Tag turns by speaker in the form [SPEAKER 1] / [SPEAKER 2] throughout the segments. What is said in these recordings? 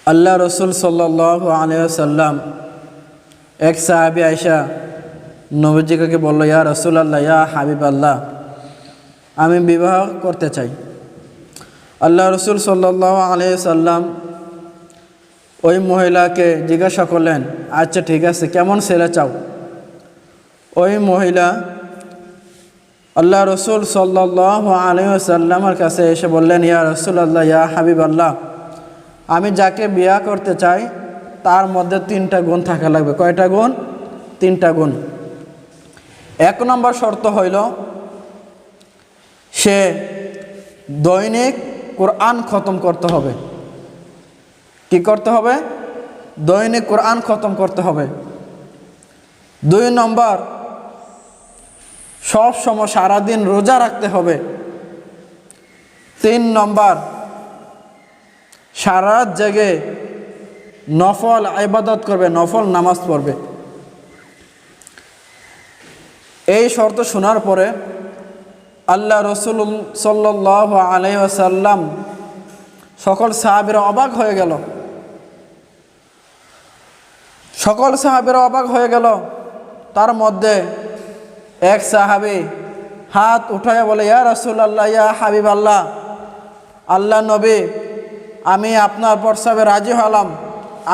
[SPEAKER 1] আল্লাহ রসুল সাল্লাল্লাহু আলাইহি ওয়াসাল্লাম এক সাহাবী আয়েশা নবীজিকে বলল, ইয়া রাসূলুল্লাহ, ইয়া হাবিবাল্লাহ, আমি বিবাহ করতে চাই। আল্লাহ রসুল সাল্লাল্লাহু আলাইহি ওয়াসাল্লাম ওই মহিলাকে জিজ্ঞাসা করলেন, আচ্ছা ঠিক আছে, কেমন ছেলে চাও? ওই মহিলা আল্লাহ রসুল সাল্লাল্লাহু আলাইহি ওয়াসাল্লামের কাছে এসে বললেন, ইয়া রাসূলুল্লাহ, ইয়া হাবিবাল্লাহ, আমি যাকে বিয়ে করতে চাই তার মধ্যে 3টা গুণ থাকা লাগবে। কয়টা গুণ? 3টা গুণ। 1 নম্বর শর্ত হইল সে দৈনিক কোরআন খতম করতে হবে। কি করতে হবে? দৈনিক কোরআন খতম করতে হবে। 2 নম্বর, সব সময় সারাদিন রোজা রাখতে হবে। 3 নম্বর, সারা রাত জেগে নফল ইবাদত করবে, নফল নামাজ পড়বে। এই শর্ত শোনার পরে আল্লাহ রসুল সাল্লাল্লাহু আলাইহি ওয়াসাল্লাম সকল সাহাবীরা অবাক হয়ে গেল। সকল সাহাবীরা অবাক হয়ে গেল। তার মধ্যে এক সাহাবী হাত উঠাইয়া বলে, ইয়া রাসূলুল্লাহ, ইয়া হাবিবাল্লাহ, আল্লাহ নবী, আমি আপনার প্রস্তাবে রাজি হলাম,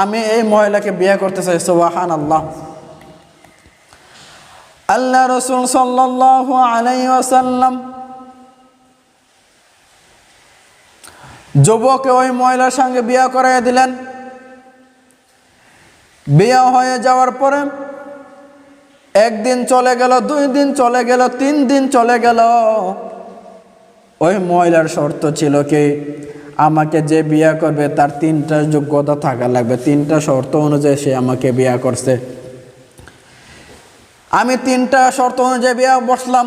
[SPEAKER 1] আমি এই মহিলাকে বিয়ে করতে চাই। সুবহানাল্লাহ। আল্লাহ রসুল সাল্লাল্লাহু আলাইহি ওয়াসাল্লাম যুবককে ওই মহিলার সঙ্গে বিয়ে করাইয়া দিলেন। বিয়ে হয়ে যাওয়ার পরে 1 দিন চলে গেল, 2 দিন চলে গেল, 3 দিন চলে গেল। ওই মহিলার শর্ত ছিল কি, আমাকে যে বিয়ে করবে তার 3টা যোগ্যতা থাকা লাগবে। 3টা শর্ত অনুযায়ী সে আমাকে বিয়ে করছে। আমি 3টা শর্ত অনুযায়ী বিয়ে বসলাম।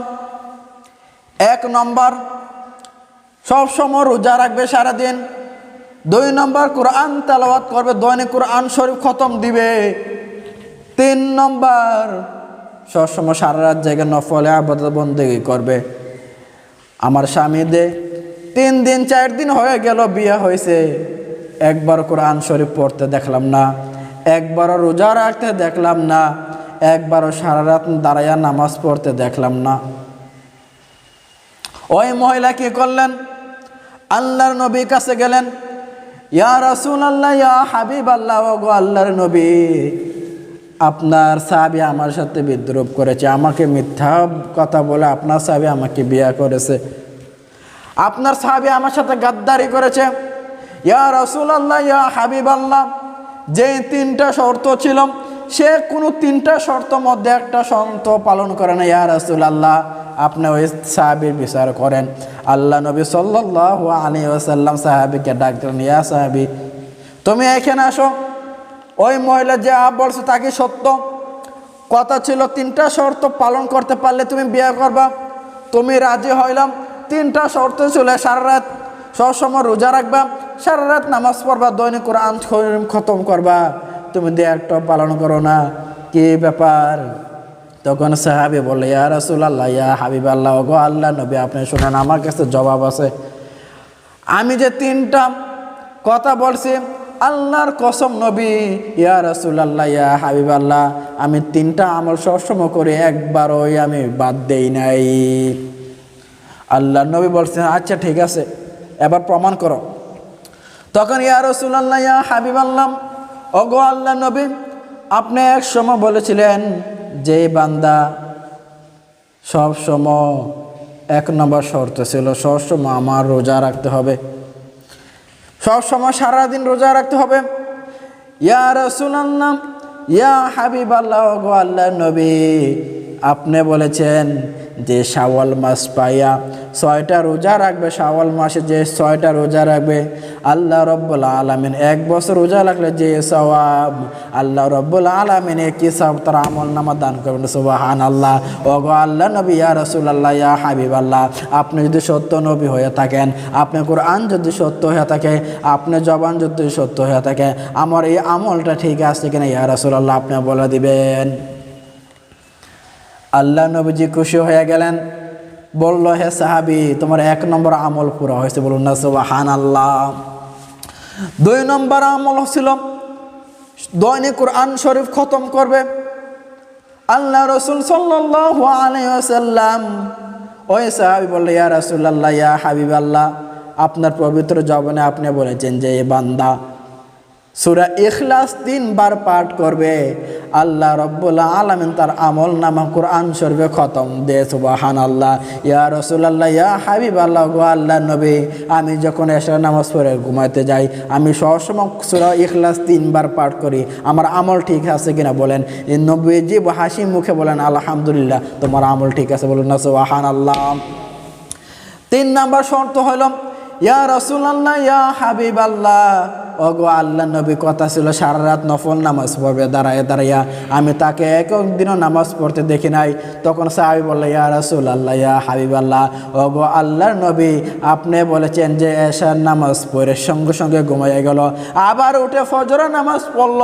[SPEAKER 1] 1 নম্বর, সব সময় রোজা রাখবে সারাদিন। 2 নম্বর, কোরআন তেলাওয়াত করবে, দৈনিক কোরআন শরীফ খতম দিবে। 3 নম্বর, সবসময় সারা রাত জেগে নফল ইবাদত বন্দেগী করবে। আমার স্বামী 3 দিন 4 দিন হয়ে গেল বিয়ে হয়েছে, একবার কোরআন শরীফ পড়তে দেখলাম না, একবারও রোজা রাখতে দেখলাম না, একবারও সারা রাত দাঁড়াইয়া নামাজ পড়তে দেখলাম না। ওই মহিলা কি করলেন? আল্লাহর নবীর কাছে গেলেন, ইয়া রাসূলুল্লাহ, ইয়া হাবিবাল্লাহ, ওগো আল্লাহর নবী, আপনার সাহাবী আমার সাথে বিদ্রোহ করেছে, আমাকে মিথ্যা কথা বলে আপনার সাহাবী আমাকে বিয়ে করেছে, আপনার সাহাবী আমার সাথে গাদ্দারি করেছে। ইয়া রাসূলুল্লাহ, ইয়া হাবিবাল্লাহ, যে 3টা শর্ত ছিল সে কোনো 3টা শর্ত মধ্যে একটা শর্ত পালন করে না। ইয়া রাসূলুল্লাহ, আপনি ওই সাহাবীর বিচার করেন। আল্লাহ নবী সাল্লাল্লাহু আলাইহি ওয়াসাল্লাম সাহাবীকে ডাক দিলেন, ইয়া সাহাবী, তুমি এখানে আসো। ওই মহিলা যে বলছে তা কি সত্য? কথা ছিল 3টা শর্ত পালন করতে পারলে তুমি বিয়ে করবা। তুমি রাজি হইলাম। 3টা শর্ত ছিল, সারা রাত সবসময় রোজা রাখবা, সারা রাত নামাজ পড়বা, দৈনিক কোরআন খতম করবা। তুমি দিয়ে একটা পালন করো না, কি ব্যাপার? তখন সাহাবী বলে, ইয়া রাসূলুল্লাহ, ইয়া হাবিবাল্লাহ, ওগো আল্লাহ নবী, আপনি শুনেন, আমার কাছে জবাব আছে। আমি যে 3টা কথা বলছি, আল্লাহর কসম নবী, ইয়া রাসূলুল্লাহ, ইয়া হাবিবাল্লাহ, আমি 3টা আমল সবসময় করি, একবারই আমি বাদ দেই নাই। আল্লাহ নবী বলছেন, আচ্ছা ঠিক আছে, এবার প্রমাণ করো। তখন ইয়া রাসূলুল্লাহ, ইয়া হাবিবাল্লাহ, ওগো আল্লাহ নবী, আপনি এক সময় বলেছিলেন যে বান্দা সব সময় 1 নম্বর শর্ত ছিল, সব সময় আমার রোজা রাখতে হবে, সব সময় সারাদিন রোজা রাখতে হবে। ইয়া রাসূলুল্লাহ, ইয়া হাবিবাল্লাহ, ওগো আল্লাহ নবী, আপনি বলেছেন যে শাওয়াল মাস পাইয়া 6টা রোজা রাখবে, শাওয়াল মাসে যে 6টা রোজা রাখবে, আল্লাহ রব্বুল আলামিন 1 বছর রোজা রাখলে যে সওয়াব, আল্লাহ রব্বুল আলামিন কি সওয়াব তার আমলনামা দান করবেন। সুবহানাল্লাহ। ওগো আল্লাহ নবী, ইয়া রাসূলুল্লাহ, ইয়া হাবিবাল্লাহ, আপনি যদি সত্য নবী হয়ে থাকেন, আপনি কোরআন যদি সত্য হয়ে থাকে, আপনি জবান যদি সত্য হয়ে থাকে, আমার এই আমলটা ঠিক আছে কিনা ইয়া রাসূলুল্লাহ আপনি বলে দিবেন। আল্লাহ নবীজি খুশি হয়ে গেলেন, বলল, হে সাহাবী, তোমার 1 নম্বর আমল পুরা হয়েছে, বলুন না সুবহানাল্লাহ। 2 নম্বর আমল ছিল দৈনিক কোরআন শরীফ খতম করবে। আল্লাহ রাসূল সাল্লাল্লাহু আলাইহি ওয়াসাল্লাম ওই সাহাবী বললেন, ইয়া রাসূলুল্লাহ, ইয়া হাবিবাল্লাহ, আপনার পবিত্র জবানে আপনি বলেছেন যে এই বান্দা সূরা ইখলাস 3 বার পাঠ করবে, আল্লাহ রাব্বুল আলামিন তার আমল নামা কোরআন শরীফে খতম দে। সুবহানাল্লাহ। ইয়া রাসূলুল্লাহ, ইয়া হাবিবাল্লাহ, গো আল্লাহর নবী, আমি যখন এশার নামাজ পড়ে ঘুমাতে যাই আমি সবসময় সূরা ইখলাস 3 বার পাঠ করি, আমার আমল ঠিক আছে কিনা বলেন। নবীজি হাসি মুখে বলেন, আলহামদুলিল্লাহ, তোমার আমল ঠিক আছে। বলুন না সুবহানাল্লাহ। 3 নাম্বার শর্ত হলো, ইয়া রাসূলুল্লাহ, ইয়া হাবিবাল্লাহ, ওগো আল্লাহ নবী, কথা ছিল সারা রাত নফল নামাজ পড়বে দাঁড়ায় দাঁড়াইয়া, আমি তাকে একদিনও নামাজ পড়তে দেখি নাই। তখন সাহাবী বলল, ইয়া রাসূলুল্লাহ, ইয়া হাবিবাল্লাহ, ওগো আল্লাহর নবী, আপনি বলেছেন যে এশার নামাজ পড়ে সঙ্গে সঙ্গে ঘুমিয়ে গেল, আবার উঠে ফজরের নামাজ পড়ল,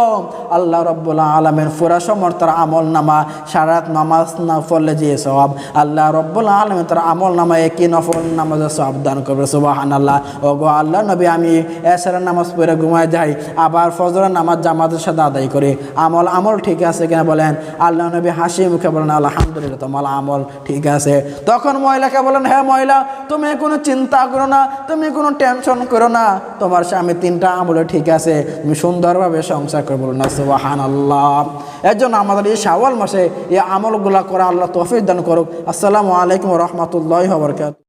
[SPEAKER 1] আল্লাহ রাব্বুল আলামিন পুরা সময় তার আমল নামা সারা রাত নামাজ না পড়লে যে সওয়াব, আল্লাহ রাব্বুল আলামিন তার আমল নামা একই নফল নামাজের সওয়াব দান করবে। সুবহানাল্লাহ। ওগো আল্লাহর নবী, আমি এশার নামাজ পড়ে ঘুমায় যাই, আবার ফজরের নামাজ জামাতের সাথে আদায় করি, আমল ঠিক আছে কিনা বলেন। আল্লাহ নবী হাসি মুখে বলেন, আলহামদুলিল্লাহ, তোমার আমল ঠিক আছে। তখন মহিলাকে বলেন, হ্যাঁ মহিলা, তুমি কোনো চিন্তা করো না, তুমি কোনো টেনশন করো না, তোমার স্বামী 3টা আমলে ঠিক আছে, তুমি সুন্দরভাবে সংসার করে। বলুন না সুবহানাল্লাহ। এর জন্য আমাদের এই শাওয়াল মাসে এই আমলগুলা করা আল্লাহ তৌফিক দান করুক। আসসালামু আলাইকুম ওয়া রাহমাতুল্লাহি ওয়া বারাকাতুহু।